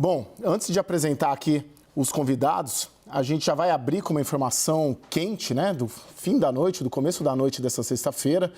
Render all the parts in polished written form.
Bom, antes de apresentar aqui os convidados, a gente já vai abrir com uma informação quente, né, do fim da noite, do começo da noite dessa sexta-feira,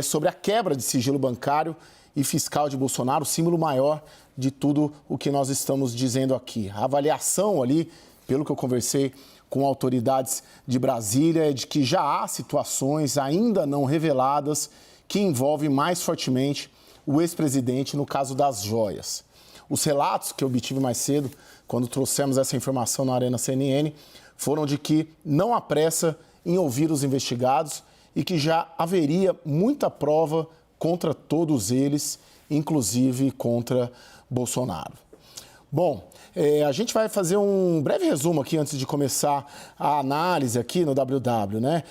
sobre a quebra de sigilo bancário e fiscal de Bolsonaro, o símbolo maior de tudo o que nós estamos dizendo aqui. A avaliação ali, pelo que eu conversei com autoridades de Brasília, é de que já há situações ainda não reveladas que envolvem mais fortemente o ex-presidente no caso das joias. Os relatos que eu obtive mais cedo, quando trouxemos essa informação na Arena CNN, foram de que não há pressa em ouvir os investigados e que já haveria muita prova contra todos eles, inclusive contra Bolsonaro. Bom, a gente vai fazer um breve resumo aqui antes de começar a análise aqui no WW, né?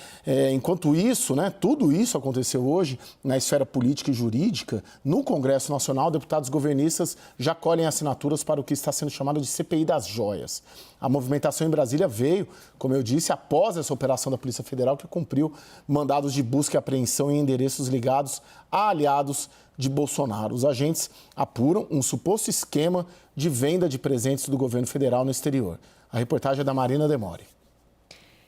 Enquanto isso, né, tudo isso aconteceu hoje na esfera política e jurídica, no Congresso Nacional, deputados governistas já colhem assinaturas para o que está sendo chamado de CPI das joias. A movimentação em Brasília veio, como eu disse, após essa operação da Polícia Federal que cumpriu mandados de busca e apreensão em endereços ligados a aliados de Bolsonaro. Os agentes apuram um suposto esquema de venda de presentes do governo federal no exterior. A reportagem é da Marina Demore.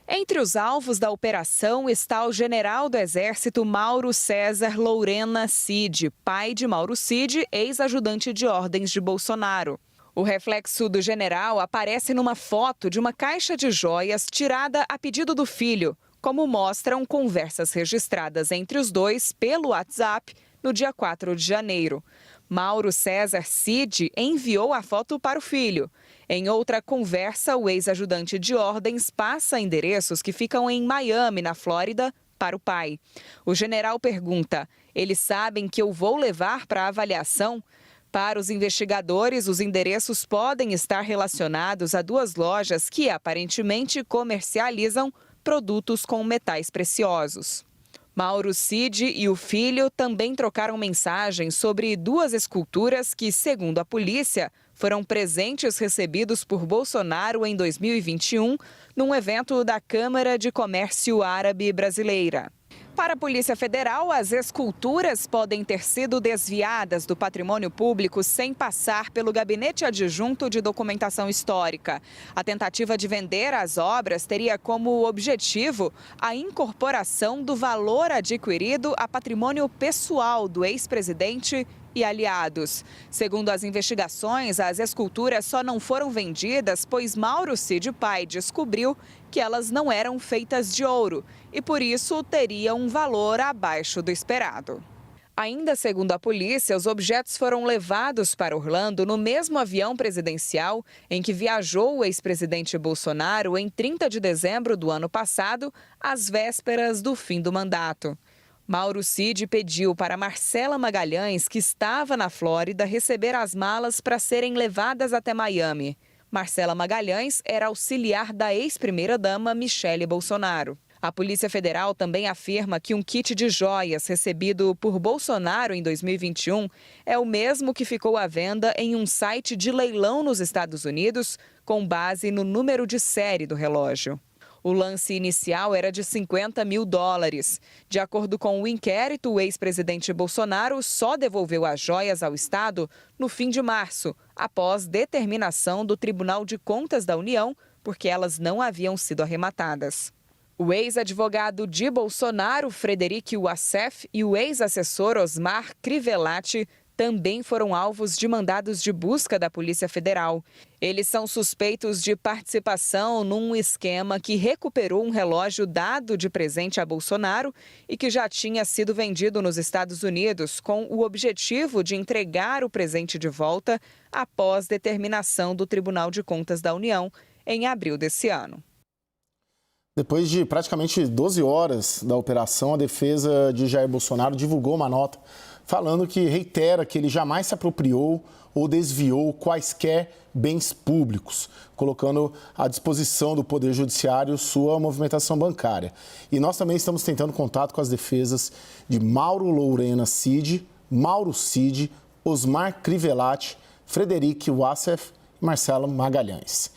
Entre os alvos da operação está o general do Exército Mauro César Lourena Cid, pai de Mauro Cid, ex-ajudante de ordens de Bolsonaro. O reflexo do general aparece numa foto de uma caixa de joias tirada a pedido do filho, como mostram conversas registradas entre os dois pelo WhatsApp no dia 4 de janeiro. Mauro César Cid enviou a foto para o filho. Em outra conversa, o ex-ajudante de ordens passa endereços que ficam em Miami, na Flórida, para o pai. O general pergunta: eles sabem que eu vou levar para avaliação? Para os investigadores, os endereços podem estar relacionados a duas lojas que aparentemente comercializam produtos com metais preciosos. Mauro Cid e o filho também trocaram mensagens sobre duas esculturas que, segundo a polícia, foram presentes recebidos por Bolsonaro em 2021 num evento da Câmara de Comércio Árabe Brasileira. Para a Polícia Federal, as esculturas podem ter sido desviadas do patrimônio público sem passar pelo Gabinete Adjunto de Documentação Histórica. A tentativa de vender as obras teria como objetivo a incorporação do valor adquirido a patrimônio pessoal do ex-presidente e aliados. Segundo as investigações, as esculturas só não foram vendidas pois Mauro Cid pai descobriu que elas não eram feitas de ouro e, por isso, teriam um valor abaixo do esperado. Ainda segundo a polícia, os objetos foram levados para Orlando no mesmo avião presidencial em que viajou o ex-presidente Bolsonaro em 30 de dezembro do ano passado, às vésperas do fim do mandato. Mauro Cid pediu para Marcela Magalhães, que estava na Flórida, receber as malas para serem levadas até Miami. Marcela Magalhães era auxiliar da ex-primeira-dama Michele Bolsonaro. A Polícia Federal também afirma que um kit de joias recebido por Bolsonaro em 2021 é o mesmo que ficou à venda em um site de leilão nos Estados Unidos, com base no número de série do relógio. O lance inicial era de $50 mil. De acordo com o inquérito, o ex-presidente Bolsonaro só devolveu as joias ao Estado no fim de março, após determinação do Tribunal de Contas da União, porque elas não haviam sido arrematadas. O ex-advogado de Bolsonaro, Frederic Wassef, e o ex-assessor Osmar Crivellati também foram alvos de mandados de busca da Polícia Federal. Eles são suspeitos de participação num esquema que recuperou um relógio dado de presente a Bolsonaro e que já tinha sido vendido nos Estados Unidos, com o objetivo de entregar o presente de volta após determinação do Tribunal de Contas da União em abril desse ano. Depois de praticamente 12 horas da operação, a defesa de Jair Bolsonaro divulgou uma nota falando que reitera que ele jamais se apropriou ou desviou quaisquer bens públicos, colocando à disposição do Poder Judiciário sua movimentação bancária. E nós também estamos tentando contato com as defesas de Mauro Lourena Cid, Mauro Cid, Osmar Crivellati, Frederic Wassef e Marcelo Magalhães.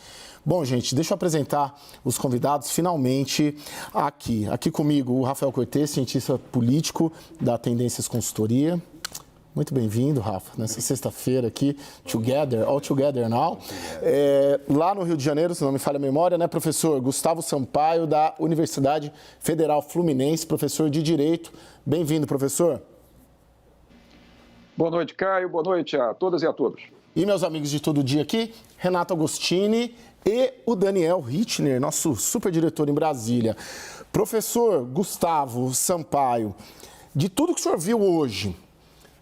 Bom, gente, deixa eu apresentar os convidados finalmente aqui. Aqui comigo o Rafael Cortes, cientista político da Tendências Consultoria. Muito bem-vindo, Rafa, nessa sexta-feira aqui, All Together Now. Lá no Rio de Janeiro, se não me falha a memória, né, professor Gustavo Sampaio, da Universidade Federal Fluminense, professor de Direito. Bem-vindo, professor. Boa noite, Caio. Boa noite a todas e a todos. E meus amigos de todo dia aqui, Renato Agostini e o Daniel Rittner, nosso superdiretor em Brasília. Professor Gustavo Sampaio, de tudo que o senhor viu hoje,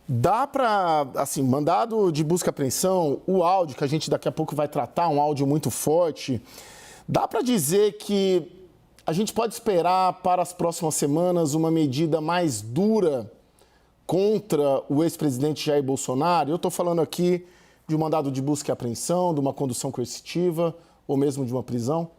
dá para, assim, mandado de busca e apreensão, o áudio que a gente daqui a pouco vai tratar, um áudio muito forte, dá para dizer que a gente pode esperar para as próximas semanas uma medida mais dura contra o ex-presidente Jair Bolsonaro? Eu estou falando aqui de um mandado de busca e apreensão, de uma condução coercitiva ou mesmo de uma prisão?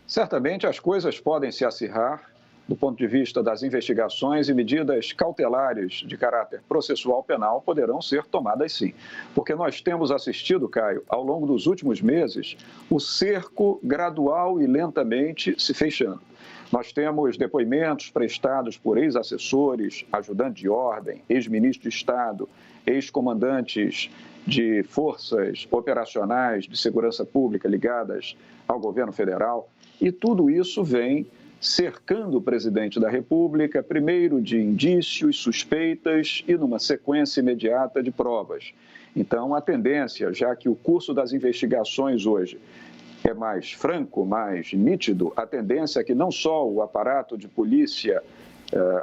Certamente as coisas podem se acirrar do ponto de vista das investigações e medidas cautelares de caráter processual penal poderão ser tomadas sim. Porque nós temos assistido, Caio, ao longo dos últimos meses, o cerco gradual e lentamente se fechando. Nós temos depoimentos prestados por ex-assessores, ajudantes de ordem, ex-ministro de Estado, ex-comandantes de forças operacionais de segurança pública ligadas ao governo federal, e tudo isso vem cercando o presidente da República, primeiro de indícios, suspeitas e numa sequência imediata de provas. Então, a tendência, já que o curso das investigações hoje é mais franco, mais nítido, a tendência é que não só o aparato de polícia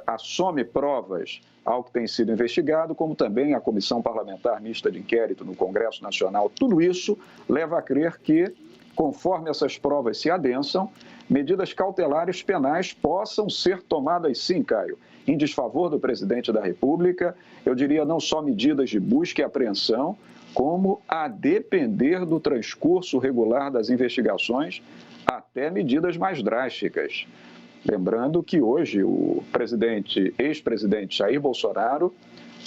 assome provas ao que tem sido investigado, como também a Comissão Parlamentar Mista de Inquérito no Congresso Nacional. Tudo isso leva a crer que, conforme essas provas se adensam, medidas cautelares penais possam ser tomadas sim, Caio, em desfavor do presidente da República. Eu diria não só medidas de busca e apreensão, como, a depender do transcurso regular das investigações, até medidas mais drásticas. Lembrando que hoje o ex-presidente Jair Bolsonaro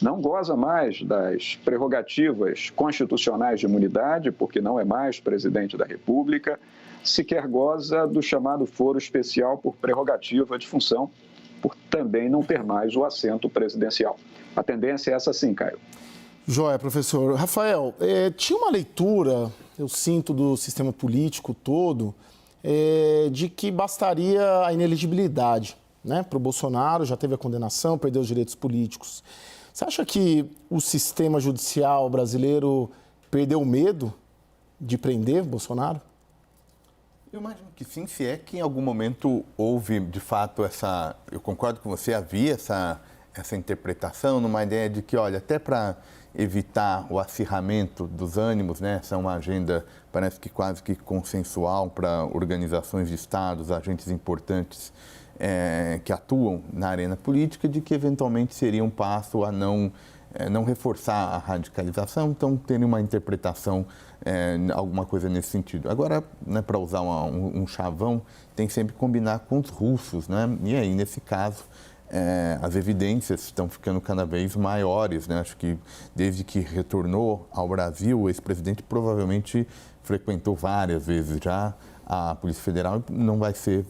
não goza mais das prerrogativas constitucionais de imunidade, porque não é mais presidente da República, sequer goza do chamado foro especial por prerrogativa de função, por também não ter mais o assento presidencial. A tendência é essa sim, Caio. Joia, professor. Rafael, tinha uma leitura, eu sinto, do sistema político todo, de que bastaria a inelegibilidade, né? Para o Bolsonaro, já teve a condenação, perdeu os direitos políticos. Você acha que o sistema judicial brasileiro perdeu o medo de prender Bolsonaro? Eu imagino que sim, se é que em algum momento houve, de fato, eu concordo com você, havia essa interpretação, numa ideia de que, olha, até para evitar o acirramento dos ânimos, né? Essa é uma agenda, parece que quase que consensual para organizações de estados, agentes importantes que atuam na arena política, de que eventualmente seria um passo a não reforçar a radicalização, então terem uma interpretação, alguma coisa nesse sentido. Agora, né, para usar um chavão, tem que sempre combinar com os russos, né? E aí, nesse caso, as evidências estão ficando cada vez maiores, né? Acho que desde que retornou ao Brasil, o ex-presidente provavelmente frequentou várias vezes já a Polícia Federal e não vai ser,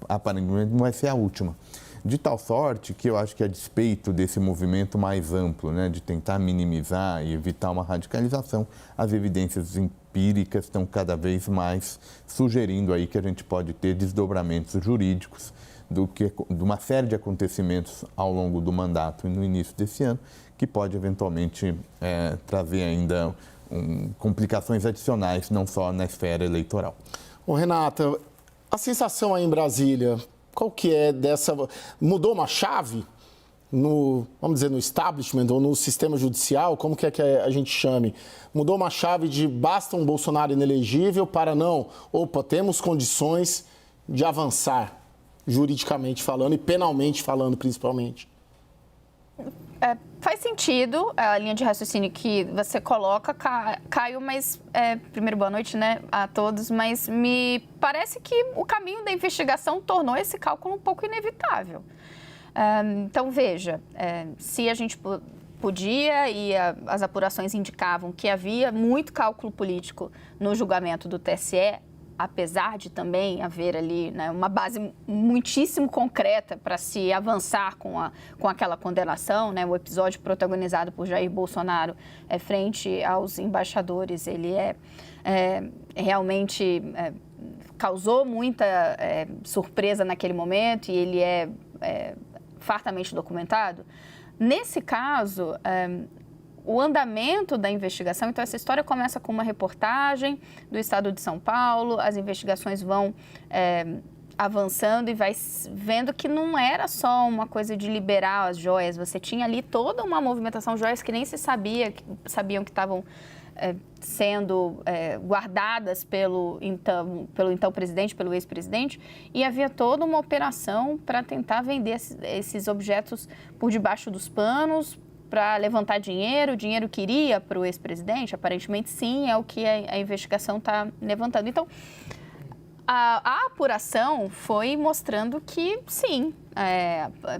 aparentemente, não vai ser a última. De tal sorte que eu acho que a despeito desse movimento mais amplo, né, de tentar minimizar e evitar uma radicalização, as evidências empíricas estão cada vez mais sugerindo aí que a gente pode ter desdobramentos jurídicos de uma série de acontecimentos ao longo do mandato e no início desse ano, que pode eventualmente trazer ainda complicações adicionais, não só na esfera eleitoral. Ô, Renata, a sensação aí em Brasília, qual que é dessa... Mudou uma chave vamos dizer, no establishment ou no sistema judicial, como que é que a gente chame? Mudou uma chave de basta um Bolsonaro inelegível para não, opa, temos condições de avançar, juridicamente falando e penalmente falando, principalmente? Faz sentido a linha de raciocínio que você coloca, Caio, mas, primeiro, boa noite, né, a todos, mas me parece que o caminho da investigação tornou esse cálculo um pouco inevitável. Então, veja, se a gente podia e as apurações indicavam que havia muito cálculo político no julgamento do TSE, apesar de também haver ali, né, uma base muitíssimo concreta para se avançar com aquela condenação, né, o episódio protagonizado por Jair Bolsonaro frente aos embaixadores, ele realmente causou muita surpresa naquele momento e ele é fartamente documentado. Nesse caso, o andamento da investigação, então essa história começa com uma reportagem do Estado de São Paulo, as investigações vão avançando e vai vendo que não era só uma coisa de liberar as joias, você tinha ali toda uma movimentação, joias que nem se sabiam que estavam sendo guardadas pelo então presidente, pelo ex-presidente, e havia toda uma operação para tentar vender esses objetos por debaixo dos panos, para levantar dinheiro, o dinheiro que iria para o ex-presidente, aparentemente sim, é o que a investigação está levantando. Então, a apuração foi mostrando que sim,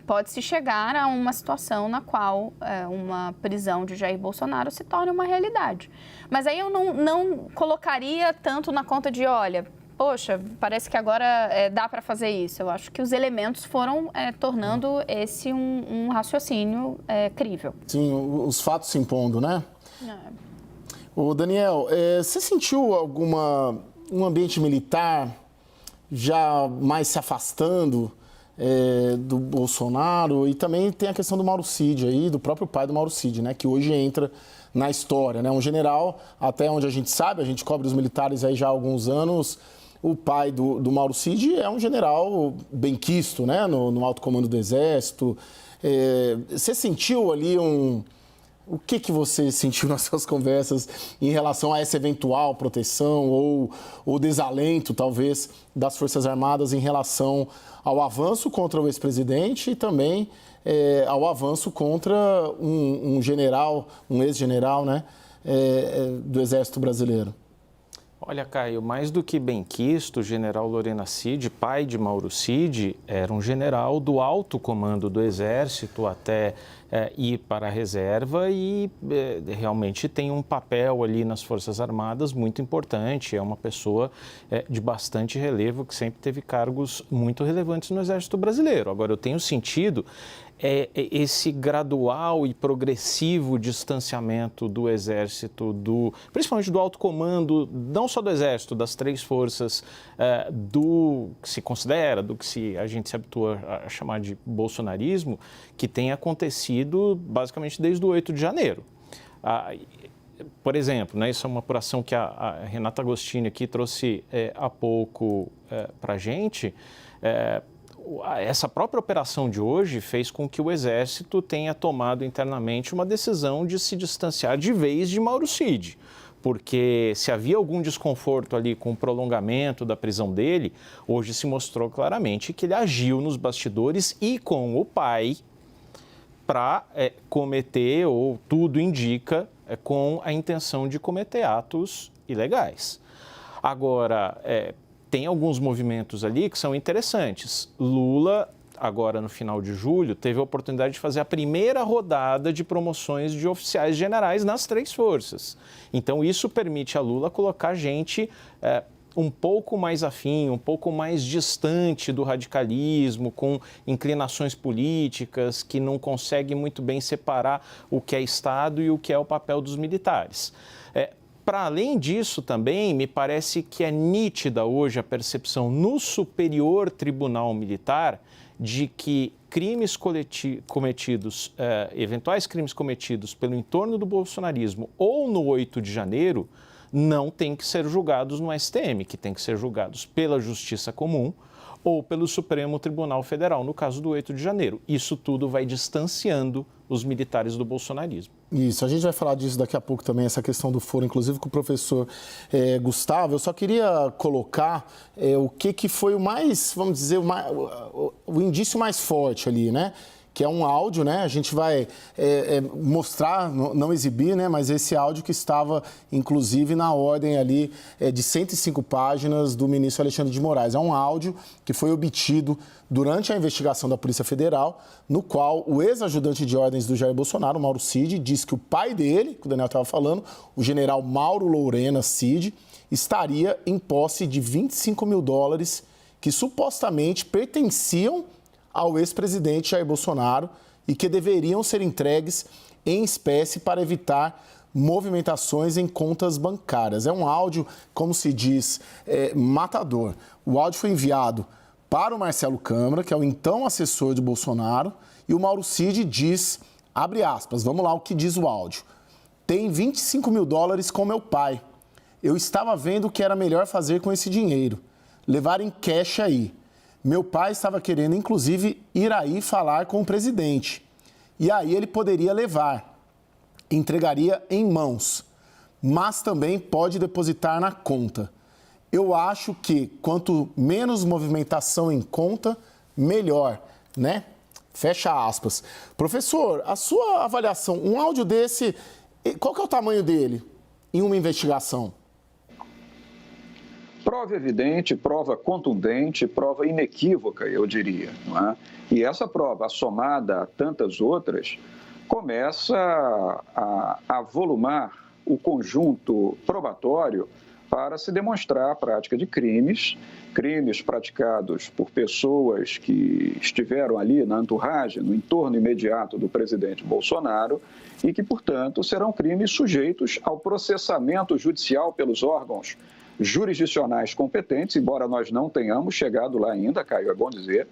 pode-se chegar a uma situação na qual uma prisão de Jair Bolsonaro se torne uma realidade. Mas aí eu não colocaria tanto na conta de, olha, poxa, parece que agora dá para fazer isso. Eu acho que os elementos foram tornando esse um raciocínio crível. Sim, os fatos se impondo, né? Ô, Daniel, você sentiu um ambiente militar já mais se afastando do Bolsonaro? E também tem a questão do Mauro Cid aí, do próprio pai do Mauro Cid, né? Que hoje entra na história, né? Um general, até onde a gente sabe, a gente cobre os militares aí já há alguns anos. O pai do Mauro Cid é um general benquisto, né, no alto comando do Exército. Você sentiu ali o que você sentiu nas suas conversas em relação a essa eventual proteção ou desalento, talvez, das Forças Armadas em relação ao avanço contra o ex-presidente e também ao avanço contra um general, um ex-general, né, do Exército Brasileiro? Olha, Caio, mais do que benquisto, o general Lorena Cid, pai de Mauro Cid, era um general do alto comando do Exército até ir para a reserva e realmente tem um papel ali nas Forças Armadas muito importante. É uma pessoa de bastante relevo que sempre teve cargos muito relevantes no Exército Brasileiro. Agora, eu tenho sentido esse gradual e progressivo distanciamento do Exército, principalmente do alto comando, não só do Exército, das três forças, do que se considera, do que a gente se habitua a chamar de bolsonarismo, que tem acontecido basicamente desde o 8 de janeiro. Por exemplo, né, isso é uma apuração que a Renata Agostini aqui trouxe há pouco para a gente. Essa própria operação de hoje fez com que o Exército tenha tomado internamente uma decisão de se distanciar de vez de Mauro Cid, porque se havia algum desconforto ali com o prolongamento da prisão dele, hoje se mostrou claramente que ele agiu nos bastidores e com o pai para cometer, ou tudo indica, com a intenção de cometer atos ilegais. Agora, tem alguns movimentos ali que são interessantes. Lula, agora no final de julho, teve a oportunidade de fazer a primeira rodada de promoções de oficiais generais nas três forças. Então, isso permite a Lula colocar gente um pouco mais afim, um pouco mais distante do radicalismo, com inclinações políticas, que não consegue muito bem separar o que é Estado e o que é o papel dos militares. Para além disso também, me parece que é nítida hoje a percepção no Superior Tribunal Militar de que crimes cometidos, eventuais crimes cometidos pelo entorno do bolsonarismo ou no 8 de janeiro, não têm que ser julgados no STM, que têm que ser julgados pela Justiça Comum ou pelo Supremo Tribunal Federal, no caso do 8 de janeiro. Isso tudo vai distanciando os militares do bolsonarismo. Isso, a gente vai falar disso daqui a pouco também, essa questão do foro, inclusive com o professor Gustavo. Eu só queria colocar o que foi o mais, vamos dizer, o indício mais forte ali, né? que é um áudio, né? A gente vai mostrar, não exibir, né? Mas esse áudio que estava, inclusive, na ordem ali de 105 páginas do ministro Alexandre de Moraes. É um áudio que foi obtido durante a investigação da Polícia Federal, no qual o ex-ajudante de ordens do Jair Bolsonaro, Mauro Cid, disse que o pai dele, que o Daniel estava falando, o general Mauro Lourena Cid, estaria em posse de 25 mil dólares que supostamente pertenciam ao ex-presidente Jair Bolsonaro e que deveriam ser entregues em espécie para evitar movimentações em contas bancárias. É um áudio, como se diz, matador. O áudio foi enviado para o Marcelo Câmara, que é o então assessor de Bolsonaro, e o Mauro Cid diz, abre aspas, vamos lá o que diz o áudio. Tem 25 mil dólares com meu pai. Eu estava vendo o que era melhor fazer com esse dinheiro. Levar em cash aí. Meu pai estava querendo, inclusive, ir aí falar com o presidente. E aí ele poderia levar. Entregaria em mãos. Mas também pode depositar na conta. Eu acho que quanto menos movimentação em conta, melhor, né? Fecha aspas. Professor, a sua avaliação, um áudio desse, qual que é o tamanho dele em uma investigação? Prova evidente, prova contundente, prova inequívoca, eu diria. Não é? E essa prova, somada a tantas outras, começa a volumar o conjunto probatório para se demonstrar a prática de crimes praticados por pessoas que estiveram ali na entourage, no entorno imediato do presidente Bolsonaro e que, portanto, serão crimes sujeitos ao processamento judicial pelos órgãos jurisdicionais competentes, embora nós não tenhamos chegado lá ainda, Caio, é bom dizer.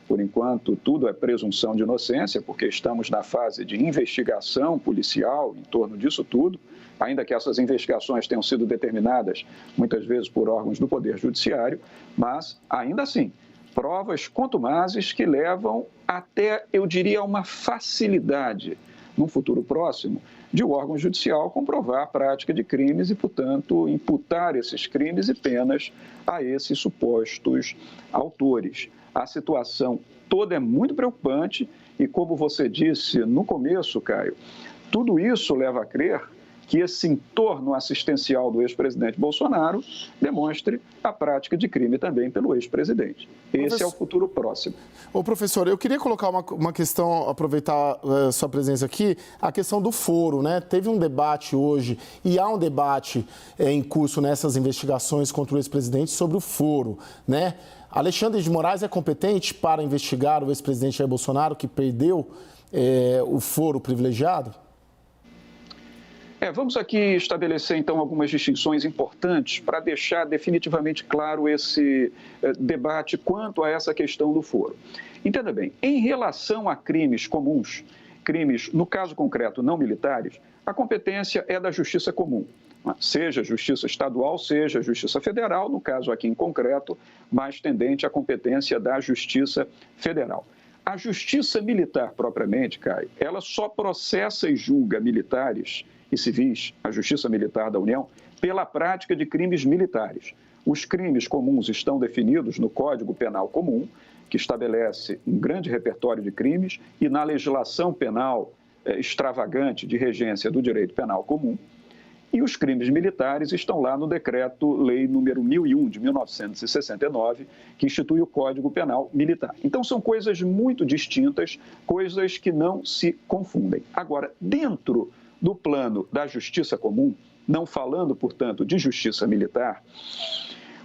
Por enquanto, tudo é presunção de inocência, porque estamos na fase de investigação policial em torno disso tudo, ainda que essas investigações tenham sido determinadas muitas vezes por órgãos do Poder Judiciário, mas, ainda assim, provas contumazes que levam até, eu diria, uma facilidade, num futuro próximo, de o órgão judicial comprovar a prática de crimes e, portanto, imputar esses crimes e penas a esses supostos autores. A situação toda é muito preocupante e, como você disse no começo, Caio, tudo isso leva a crer que esse entorno assistencial do ex-presidente Bolsonaro demonstre a prática de crime também pelo ex-presidente. Esse é o futuro próximo. Ô, professor, eu queria colocar uma questão, aproveitar sua presença aqui, a questão do foro, né? Teve um debate hoje, e há um debate em curso nessas investigações contra o ex-presidente sobre o foro, né? Alexandre de Moraes é competente para investigar o ex-presidente Jair Bolsonaro, que perdeu o foro privilegiado? Vamos aqui estabelecer, então, algumas distinções importantes para deixar definitivamente claro esse debate quanto a essa questão do foro. Entenda bem, em relação a crimes comuns, crimes, no caso concreto, não militares, a competência é da Justiça Comum, seja Justiça Estadual, seja Justiça Federal, no caso aqui em concreto, mais tendente à competência da Justiça Federal. A Justiça Militar, propriamente, Caio, ela só processa e julga militares e civis, a Justiça Militar da União, pela prática de crimes militares. Os crimes comuns estão definidos no Código Penal Comum, que estabelece um grande repertório de crimes, e na legislação penal extravagante de regência do direito penal comum. E os crimes militares estão lá no Decreto-Lei número 1001, de 1969, que institui o Código Penal Militar. Então, são coisas muito distintas, coisas que não se confundem. Agora, dentro do plano da Justiça Comum, não falando, portanto, de Justiça Militar,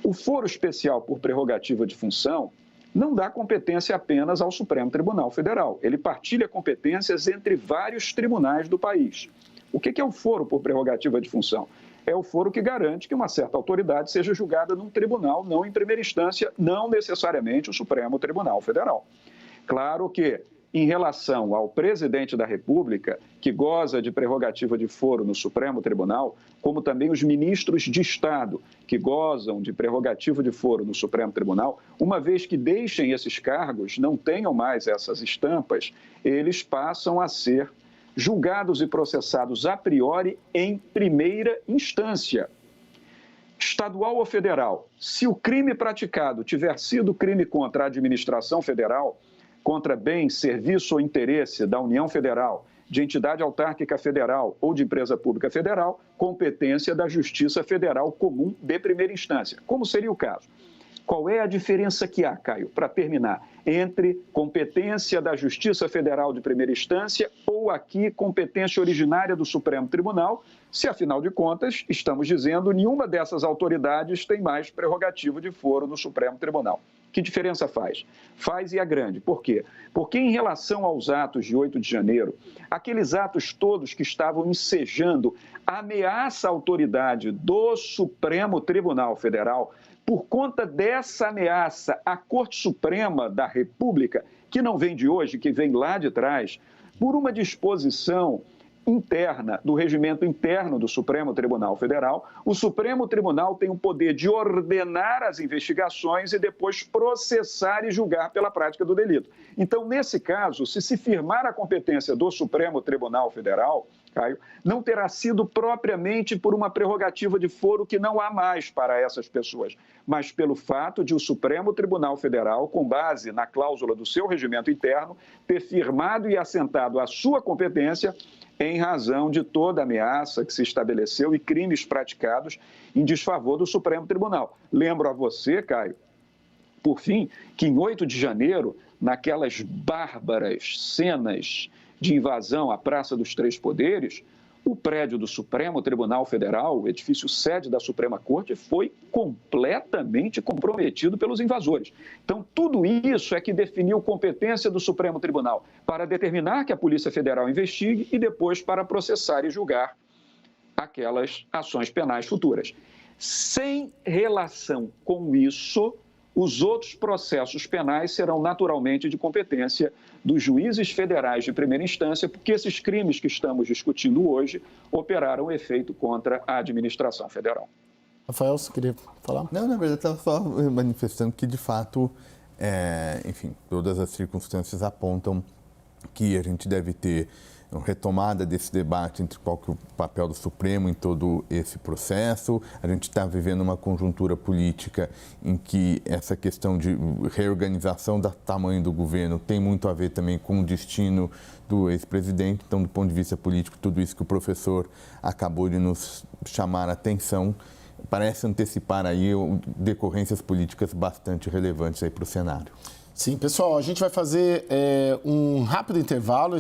o foro especial por prerrogativa de função não dá competência apenas ao Supremo Tribunal Federal. Ele partilha competências entre vários tribunais do país. O que é o foro por prerrogativa de função? É o foro que garante que uma certa autoridade seja julgada num tribunal, não em primeira instância, não necessariamente o Supremo Tribunal Federal. Claro que, em relação ao presidente da República, que goza de prerrogativa de foro no Supremo Tribunal, como também os ministros de Estado, que gozam de prerrogativa de foro no Supremo Tribunal, uma vez que deixem esses cargos, não tenham mais essas estampas, eles passam a ser julgados e processados a priori em primeira instância. Estadual ou federal, se o crime praticado tiver sido crime contra a administração federal, contra bem, serviço ou interesse da União Federal, de entidade autárquica federal ou de empresa pública federal, competência da Justiça Federal Comum de primeira instância. Como seria o caso? Qual é a diferença que há, Caio, para terminar, entre competência da Justiça Federal de primeira instância ou aqui competência originária do Supremo Tribunal, se, afinal de contas, estamos dizendo nenhuma dessas autoridades tem mais prerrogativa de foro no Supremo Tribunal. Que diferença faz? Faz e é grande. Por quê? Porque em relação aos atos de 8 de janeiro, aqueles atos todos que estavam ensejando ameaça à autoridade do Supremo Tribunal Federal, por conta dessa ameaça à Corte Suprema da República, que não vem de hoje, que vem lá de trás, por uma disposição interna, do regimento interno do Supremo Tribunal Federal, o Supremo Tribunal tem o poder de ordenar as investigações e depois processar e julgar pela prática do delito. Então, nesse caso, se firmar a competência do Supremo Tribunal Federal, Caio, não terá sido propriamente por uma prerrogativa de foro que não há mais para essas pessoas, mas pelo fato de o Supremo Tribunal Federal, com base na cláusula do seu regimento interno, ter firmado e assentado a sua competência em razão de toda a ameaça que se estabeleceu e crimes praticados em desfavor do Supremo Tribunal. Lembro a você, Caio, por fim, que em 8 de janeiro, naquelas bárbaras cenas de invasão à Praça dos Três Poderes, o prédio do Supremo Tribunal Federal, o edifício sede da Suprema Corte, foi completamente comprometido pelos invasores. Então, tudo isso é que definiu competência do Supremo Tribunal para determinar que a Polícia Federal investigue e depois para processar e julgar aquelas ações penais futuras. Sem relação com isso, os outros processos penais serão naturalmente de competência dos juízes federais de primeira instância, porque esses crimes que estamos discutindo hoje operaram efeito contra a administração federal. Rafael, você queria falar? Não, na verdade, estava só manifestando que, de fato, enfim, todas as circunstâncias apontam que a gente deve ter uma retomada desse debate entre qual que é o papel do Supremo em todo esse processo. A gente está vivendo uma conjuntura política em que essa questão de reorganização do tamanho do governo tem muito a ver também com o destino do ex-presidente. Então, do ponto de vista político, tudo isso que o professor acabou de nos chamar a atenção parece antecipar aí decorrências políticas bastante relevantes aí para o cenário. Sim, pessoal, a gente vai fazer um rápido intervalo.